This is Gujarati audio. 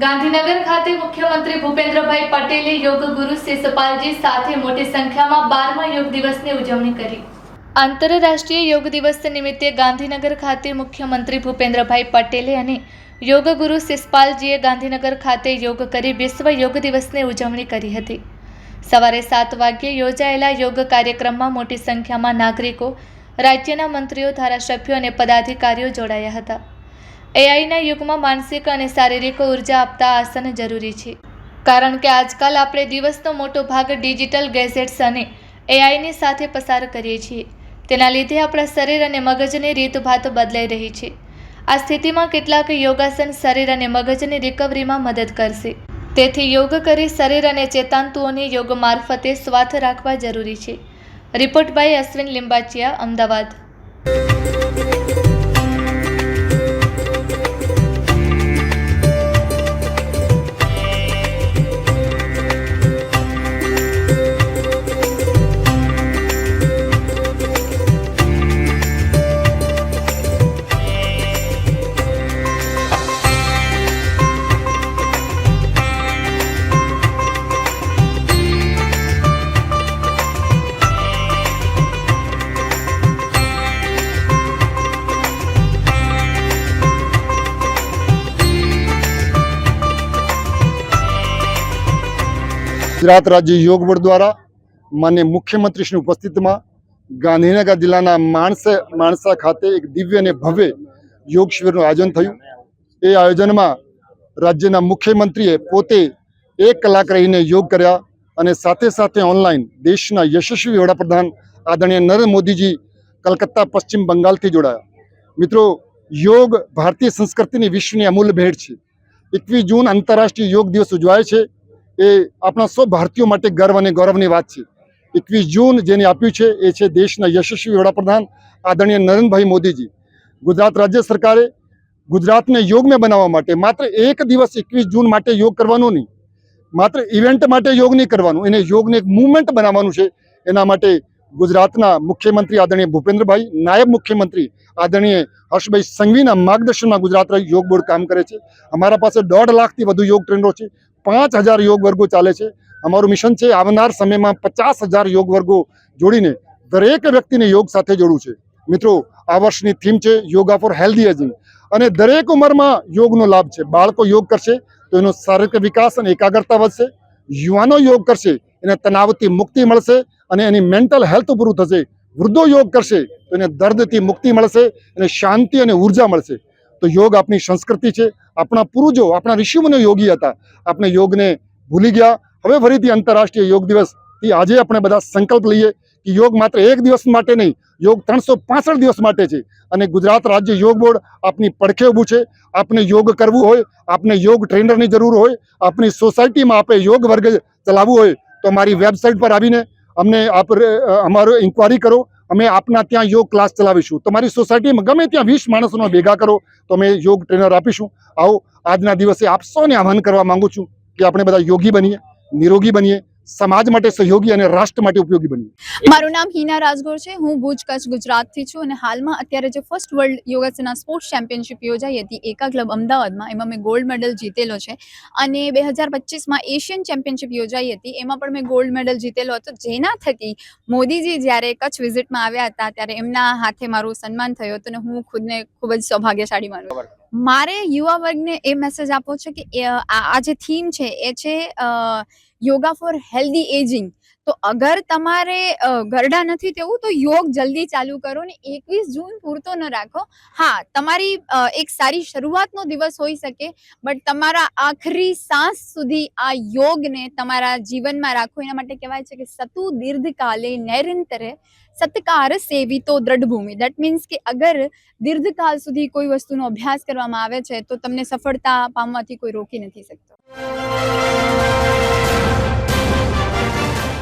ગાંધીનગર ખાતે મુખ્યમંત્રી ભૂપેન્દ્રભાઈ પટેલે યોગ ગુરુ શિષપાલજી સાથે મોટી સંખ્યામાં 12મા યોગ દિવસની ઉજવણી કરી। આંતરરાષ્ટ્રીય યોગ દિવસ નિમિત્તે ગાંધીનગર ખાતે મુખ્યમંત્રી ભૂપેન્દ્રભાઈ પટેલે અને યોગ ગુરુ શિષપાલજીએ ગાંધીનગર ખાતે યોગ કરી વિશ્વ યોગ દિવસની ઉજવણી કરી હતી। સવારે 7 વાગ્યે યોજાયેલા યોગ કાર્યક્રમમાં મોટી સંખ્યામાં નાગરિકો, રાજ્યના મંત્રીઓ, ધારાસભ્યો અને પદાધિકારીઓ જોડાયા હતા। એઆઈના યુગમાં માનસિક અને શારીરિક ઉર્જા આપતા આસન જરૂરી છે, કારણ કે આજકાલ આપણે દિવસનો મોટો ભાગ ડિજિટલ ગેજેટ્સ અને એઆઈની સાથે પસાર કરીએ છીએ। તેના લીધે આપણા શરીર અને મગજની રીતભાત બદલાઈ રહી છે। આ સ્થિતિમાં કેટલાક યોગાસન શરીર અને મગજની રિકવરીમાં મદદ કરશે। તેથી યોગ કરી શરીર અને ચેતાંતુઓને યોગ મારફતે સ્વાસ્થ્ય રાખવા જરૂરી છે। Report by Ashwin Limbachiya, Ahmedabad. गुजरात राज्य योग बोर्ड द्वारा माननीय मुख्यमंत्री श्री उपस्थित में गांधीनगर जिला माणसा खाते एक दिव्य ने भव्य योग शिविर आयोजन थयुं। ए आयोजन में राज्य मुख्यमंत्रीए पोते 1 कलाक रहीने योग कर्या अने साथे साथे ऑनलाइन देशना यशस्वी वडाप्रधान आदरणीय नरेंद्र मोदी जी कलकत्ता पश्चिम बंगाल थी जोड़ाया। मित्रों, योग भारतीय संस्कृति की विश्व की अमूल्य भेट है। 21 जून आंतरराष्ट्रीय योग दिवस उजवाय छे ए अपना सौ भारतीयों माटे गर्व अने गौरवनी वात छे। 21 जून जेने आप्युं छे ए छे देशना यशस्वी वडाप्रधान आदरणीय नरेंद्र भाई मोदी जी। गुजरात राज्य सरकारे गुजरात ने योग में बनावा माटे मात्र एक दिवस 21 जून माटे योग करवानुं नहीं, मात्र इवेंट माटे योग नहीं करवानुं, एने योग ने एक मूवमेंट बनाववानुं छे। एना माटे गुजरातना मुख्यमंत्री आदरणीय भूपेन्द्रभाई, नायब मुख्यमंत्री आदरणीय हर्षभाई संघवीना मार्गदर्शन में गुजरात राज्य योग बोर्ड काम करे छे। अमारा पासे 1.5 लाख थी वधु योग ट्रेनरो छे। 5000 योग वर्गो चाले छे। अमारुं मिशन छे आवनार समय में 50,000 योग वर्गो जोड़ीने दरेक व्यक्ति ने योग साथे जोड़વું છે। मित्रों, आ वर्षनी थीम छे योगा फॉर हेल्धी एजिंग અને દરેક ઉંમરમાં યોગનો લાભ છે। બાળકો યોગ કરશે તો એનો શારીરિક વિકાસ અને એકાગ્રતા વધશે, યુવાનો યોગ કરશે એને તણાવથી મુક્તિ મળશે અને એની મેન્ટલ હેલ્થ પૂરું થશે, વૃદ્ધો યોગ કરશે તો એને દર્દથી મુક્તિ મળશે, એને શાંતિ અને ઉર્જા મળશે। તો યોગ આપણી સંસ્કૃતિ છે। આપણા પૂર્વજો, આપણા ઋષિમુનિઓ યોગી હતા। આપણે યોગને ભૂલી ગયા। હવે ફરીથી આંતરરાષ્ટ્રીય યોગ દિવસથી આજે આપણે બધા સંકલ્પ લઈએ કે યોગ માત્ર એક દિવસ માટે નહીં, યોગ 365 દિવસ માટે છે। અને ગુજરાત રાજ્ય યોગ બોર્ડ આપની પડખે ઊભું છે। આપને યોગ કરવું હોય, આપને યોગ ટ્રેનરની જરૂર હોય, આપની સોસાયટીમાં આપે યોગ વર્ગ ચલાવવું હોય તો અમારી વેબસાઇટ પર આવીને અમને આપ અમારો ઇન્ક્વાયરી કરો। અમે આપના ત્યાં યોગ ક્લાસ ચલાવીશું। તમારી સોસાયટીમાં ગમે ત્યાં 20 માણસોને ભેગા કરો તો અમે યોગ ટ્રેનર આપીશું। આવો આજના દિવસે આપ સૌને આહ્વાન કરવા માંગુ છું કે આપણે બધા યોગી બનીએ, નિરોગી બનીએ, समाज माटे सहयोगी અને રાષ્ટ્ર માટે ઉપયોગી બનીએ। મારું નામ હિના રાજગોર છે। હું ભુજ કચ્છ ગુજરાતથી છું અને હાલમાં અત્યારે જે ફર્સ્ટ વર્લ્ડ યોગાસના સ્પોર્ટ્સ ચેમ્પિયનશિપ યોજાઈ હતી એકા ક્લબ અમદાવાદમાં, એમાં મેં ગોલ્ડ મેડલ જીતેલો છે। અને 2025માં એશિયન ચેમ્પિયનશિપ યોજાઈ હતી, એમાં પણ મેં ગોલ્ડ મેડલ જીતેલો હતો, જેના થકી મોદીજી જ્યારે કચ્છ વિઝિટમાં આવ્યા હતા ત્યારે એમના હાથે મારું સન્માન થયું હતું અને હું ખુદને ખૂબ જ સૌભાગ્યશાળી માનું। મારે યુવા વર્ગને એ મેસેજ આપવો છે કે આ જે થીમ છે એ છે યોગા ફોર હેલ્ધી એજિંગ। તો અગર તમારે ગરડા નથી તેવું તો યોગ જલ્દી ચાલુ કરો ને 21 જૂન પૂરતો ન રાખો। હા, તમારી એક સારી શરૂઆતનો દિવસ હોઈ શકે, બટ તમારા આખરી સાંસ સુધી આ યોગને તમારા જીવનમાં રાખો। એના માટે કહેવાય છે કે સતુ દીર્ઘકાલે નૈરંતરે સત્કાર સેવિતો દ્રઢ ભૂમિ। દેટ મીન્સ કે અગર દીર્ઘકાલ સુધી કોઈ વસ્તુનો અભ્યાસ કરવામાં આવે છે તો તમને સફળતા પામવાથી કોઈ રોકી નથી શકતો।